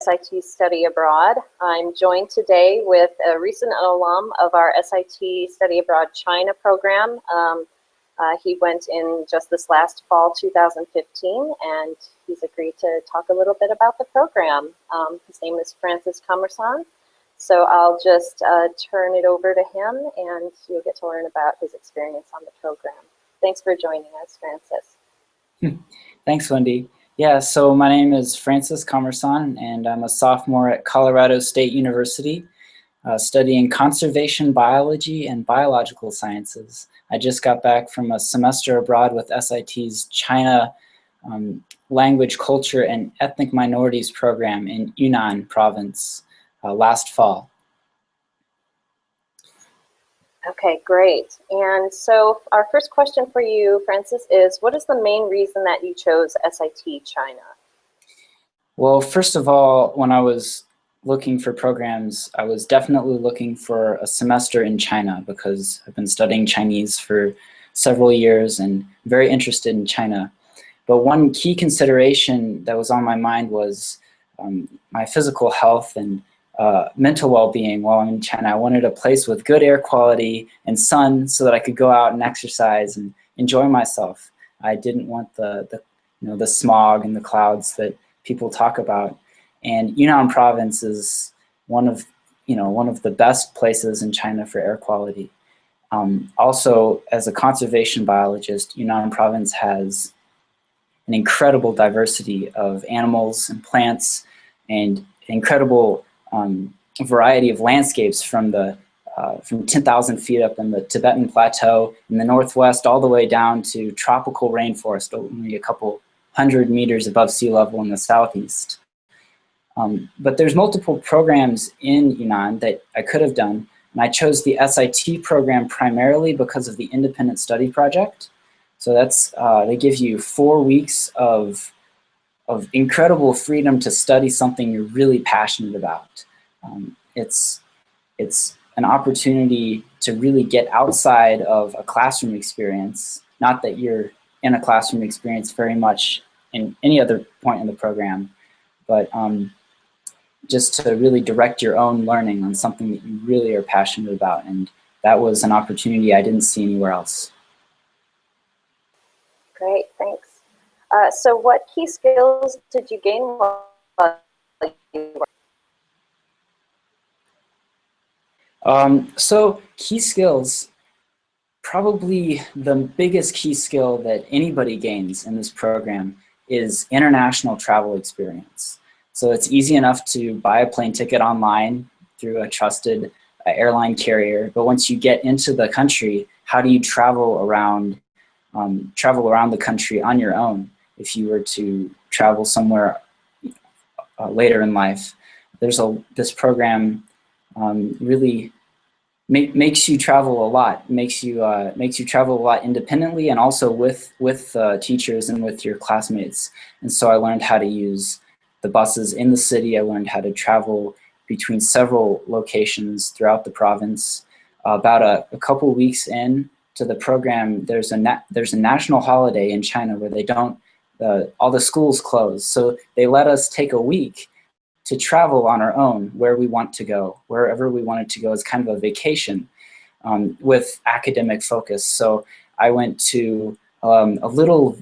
SIT Study Abroad. I'm joined today with a recent alum of our SIT Study Abroad China program. He went in just this last fall, 2015, and he's agreed to talk a little bit about the program. His name is Francis Commercon. So I'll just turn it over to him, and you'll get to learn about his experience on the program. Thanks for joining us, Francis. Thanks, Wendy. Yeah, so my name is Francis Commercon, and I'm a sophomore at Colorado State University, studying conservation biology and biological sciences. I just got back from a semester abroad with SIT's China Language, Culture, and Ethnic Minorities program in Yunnan province last fall. Okay, great. And so our first question for you, Francis, is what is the main reason that you chose SIT China? Well, first of all, when I was looking for programs, I was definitely looking for a semester in China because I've been studying Chinese for several years and very interested in China. But one key consideration that was on my mind was my physical health and mental well-being while I'm in China. I wanted a place with good air quality and sun so that I could go out and exercise and enjoy myself. I didn't want the smog and the clouds that people talk about. And Yunnan province is one of the best places in China for air quality. Also, as a conservation biologist, Yunnan province has an incredible diversity of animals and plants and incredible variety of landscapes from 10,000 feet up in the Tibetan Plateau in the northwest all the way down to tropical rainforest only a couple hundred meters above sea level in the southeast. But there's multiple programs in Yunnan that I could have done, and I chose the SIT program primarily because of the independent study project. So that's they give you 4 weeks of incredible freedom to study something you're really passionate about. It's an opportunity to really get outside of a classroom experience. Not that you're in a classroom experience very much in any other point in the program, but just to really direct your own learning on something that you really are passionate about. And that was an opportunity I didn't see anywhere else. Great, thanks. So what key skills did you gain while you were? So key skills, probably the biggest key skill that anybody gains in this program is international travel experience. So it's easy enough to buy a plane ticket online through a trusted airline carrier, but once you get into the country, how do you travel around the country on your own? If you were to travel somewhere later in life, this program really makes you travel a lot. Makes you travel a lot independently and also with teachers and with your classmates. And so I learned how to use the buses in the city. I learned how to travel between several locations throughout the province. About a couple weeks in to the program, there's a national holiday in China where all the schools close. So they let us take a week to travel on our own where we want to go, wherever we wanted to go as kind of a vacation with academic focus. So I went to a little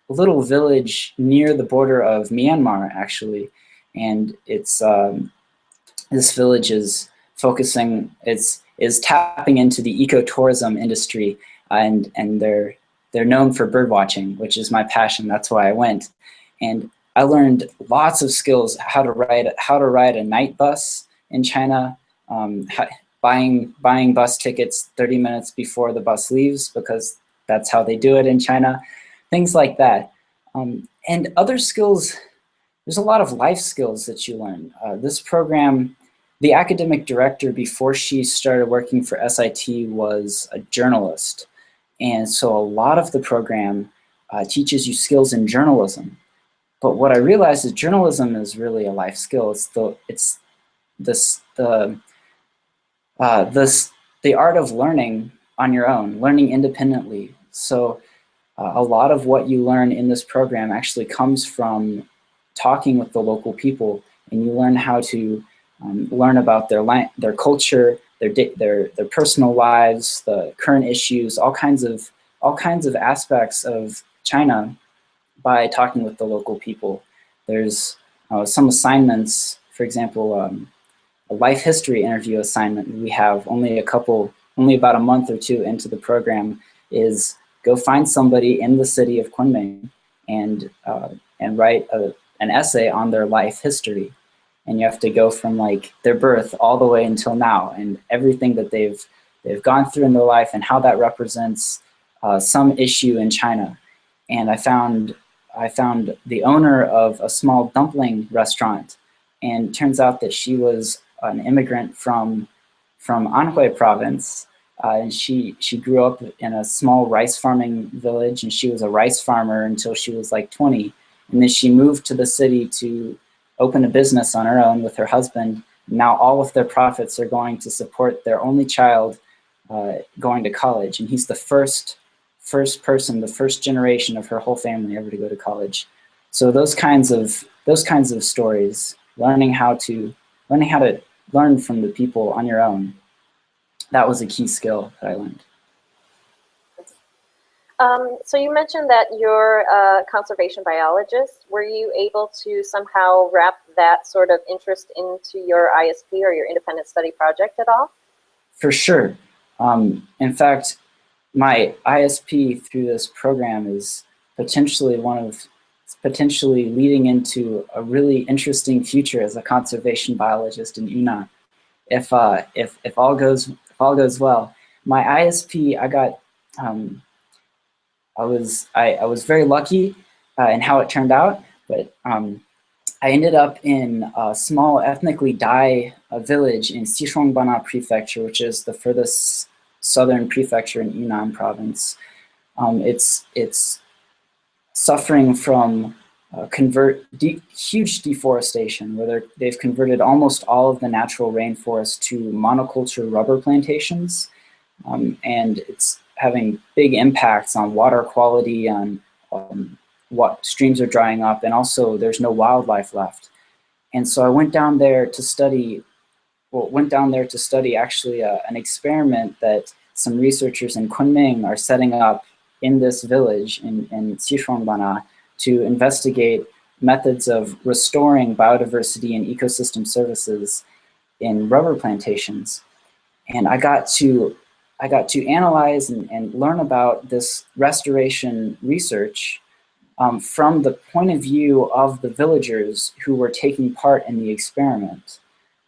village near the border of Myanmar, actually, and it's this village is tapping into the ecotourism industry, and they're known for bird watching, which is my passion. That's why I went, and I learned lots of skills: how to ride a night bus in China, buying bus tickets 30 minutes before the bus leaves because that's how they do it in China, things like that, and other skills. There's a lot of life skills that you learn. This program, the academic director before she started working for SIT was a journalist. And so a lot of the program teaches you skills in journalism. But what I realized is journalism is really a life skill. It's the art of learning on your own, learning independently. So a lot of what you learn in this program actually comes from talking with the local people and you learn how to learn about their culture, their personal lives, the current issues, all kinds of aspects of China by talking with the local people. There's some assignments, for example, a life history interview assignment we have only about a month or two into the program is go find somebody in the city of Kunming and write an essay on their life history. And you have to go from like their birth all the way until now and everything that they've gone through in their life and how that represents some issue in China. And I found the owner of a small dumpling restaurant, and it turns out that she was an immigrant from Anhui province, and she grew up in a small rice farming village, and she was a rice farmer until she was like 20, and then she moved to the city to open a business on her own with her husband. Now all of their profits are going to support their only child going to college, and he's the first person, the first generation of her whole family ever to go to college. So those kinds of stories, learning how to learn from the people on your own, that was a key skill that I learned. So you mentioned that you're a conservation biologist. Were you able to somehow wrap that sort of interest into your ISP or your independent study project at all? For sure. In fact, my ISP through this program is potentially leading into a really interesting future as a conservation biologist in Yunnan. If all goes well, my ISP, I was very lucky in how it turned out, but I ended up in a small ethnically Dai village in Xishuangbanna Prefecture, which is the furthest southern prefecture in Yunnan province. It's suffering from huge deforestation, where they've converted almost all of the natural rainforest to monoculture rubber plantations, and it's having big impacts on water quality, on what streams are drying up, and also there's no wildlife left. And so I went down there to study actually an experiment that some researchers in Kunming are setting up in this village in Xishuangbanna to investigate methods of restoring biodiversity and ecosystem services in rubber plantations. And I got to analyze and learn about this restoration research from the point of view of the villagers who were taking part in the experiment.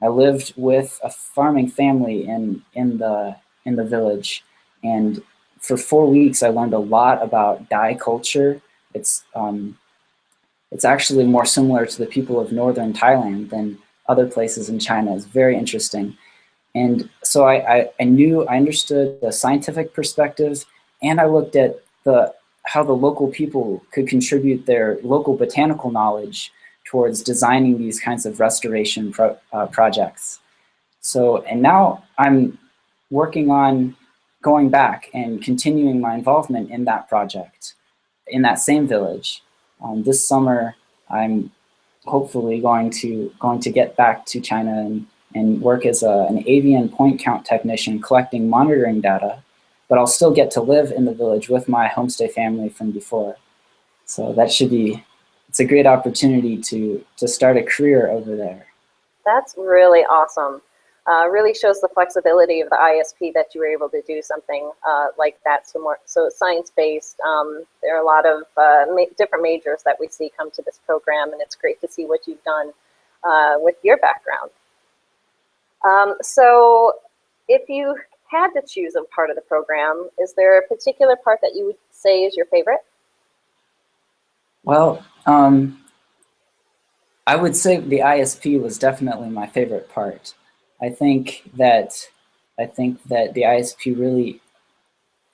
I lived with a farming family in the village, and for 4 weeks I learned a lot about Dai culture. It's actually more similar to the people of northern Thailand than other places in China. It's very interesting. And so I understood the scientific perspective, and I looked at how the local people could contribute their local botanical knowledge towards designing these kinds of restoration projects. So, and now I'm working on going back and continuing my involvement in that project, in that same village. This summer, I'm hopefully going to get back to China and work as an avian point count technician collecting monitoring data, but I'll still get to live in the village with my homestay family from before. So it's a great opportunity to start a career over there. That's really awesome. Really shows the flexibility of the ISP that you were able to do something like that. So it's science-based. There are a lot of different majors that we see come to this program, and it's great to see what you've done with your background. So if you had to choose a part of the program, is there a particular part that you would say is your favorite? Well, I would say the ISP was definitely my favorite part. I think that the ISP really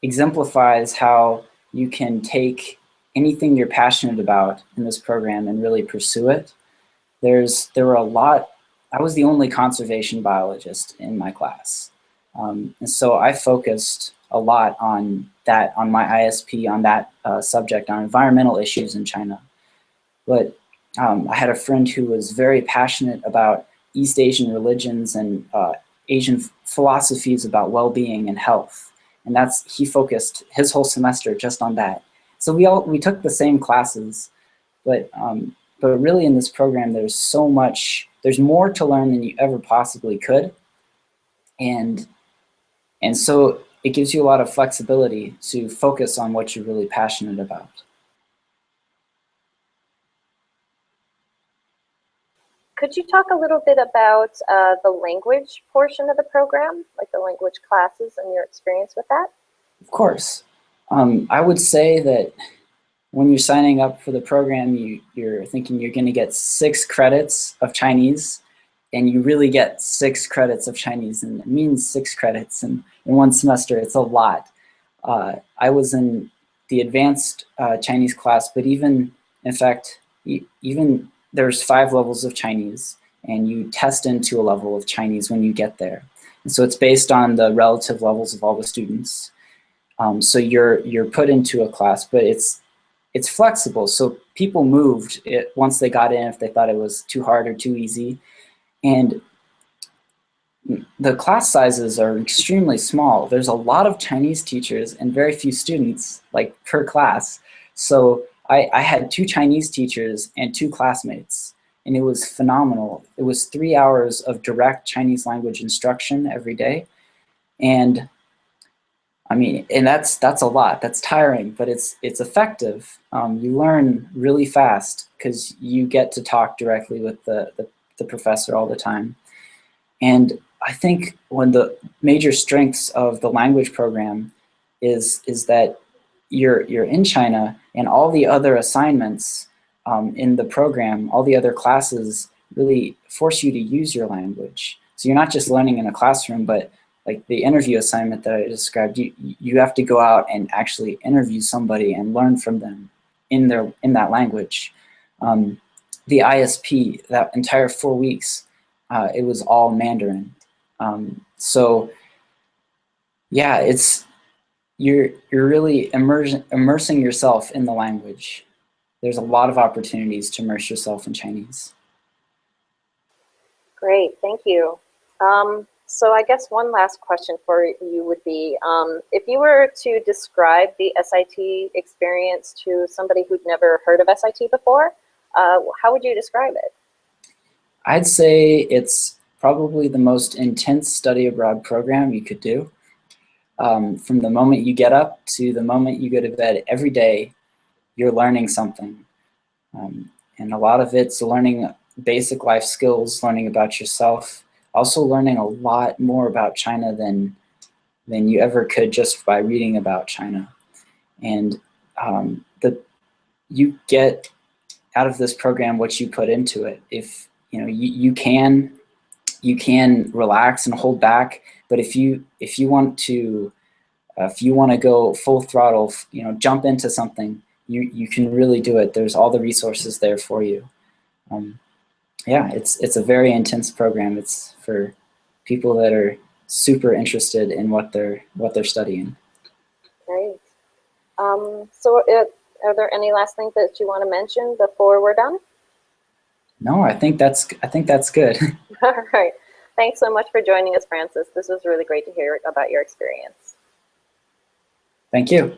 exemplifies how you can take anything you're passionate about in this program and really pursue it. I was the only conservation biologist in my class. And so I focused a lot on my ISP, on that subject, on environmental issues in China. But I had a friend who was very passionate about East Asian religions and Asian philosophies about well-being and health, and he focused his whole semester just on that. So we took the same classes, but really in this program there's more to learn than you ever possibly could, and so it gives you a lot of flexibility to focus on what you're really passionate about. Could you talk a little bit about the language portion of the program, like the language classes and your experience with that? Of course. I would say that when you're signing up for the program, you're thinking you're going to get 6 credits of Chinese, and you really get 6 credits of Chinese, and it means 6 credits in one semester. It's a lot. I was in the advanced Chinese class, but even, in fact, even there's 5 levels of Chinese, and you test into a level of Chinese when you get there. And so it's based on the relative levels of all the students. So you're put into a class, but it's flexible. So people moved it once they got in if they thought it was too hard or too easy. And the class sizes are extremely small. There's a lot of Chinese teachers and very few students, like per class. So I had 2 Chinese teachers and 2 classmates, and it was phenomenal. It was 3 hours of direct Chinese language instruction every day. And I mean, and that's a lot. That's tiring, but it's effective. You learn really fast because you get to talk directly with the professor all the time. And I think one of the major strengths of the language program is that you're in China, and all the other assignments in the program, all the other classes really force you to use your language. So you're not just learning in a classroom, but like the interview assignment that I described, you have to go out and actually interview somebody and learn from them in that language. The ISP, that entire 4 weeks, it was all Mandarin. So yeah, you're really immersing yourself in the language. There's a lot of opportunities to immerse yourself in Chinese. Great, thank you. So I guess one last question for you would be, if you were to describe the SIT experience to somebody who'd never heard of SIT before, how would you describe it? I'd say it's probably the most intense study abroad program you could do. From the moment you get up to the moment you go to bed, every day you're learning something. And a lot of it's learning basic life skills, learning about yourself, also learning a lot more about China than you ever could just by reading about China. And you get out of this program what you put into it. If you can relax and hold back, but if you want to go full throttle, jump into something, you can really do it. There's all the resources there for you. Yeah, it's a very intense program. It's for people that are super interested in what they're studying. Great. So are there any last things that you want to mention before we're done? No, I think that's good. All right. Thanks so much for joining us, Francis. This was really great to hear about your experience. Thank you.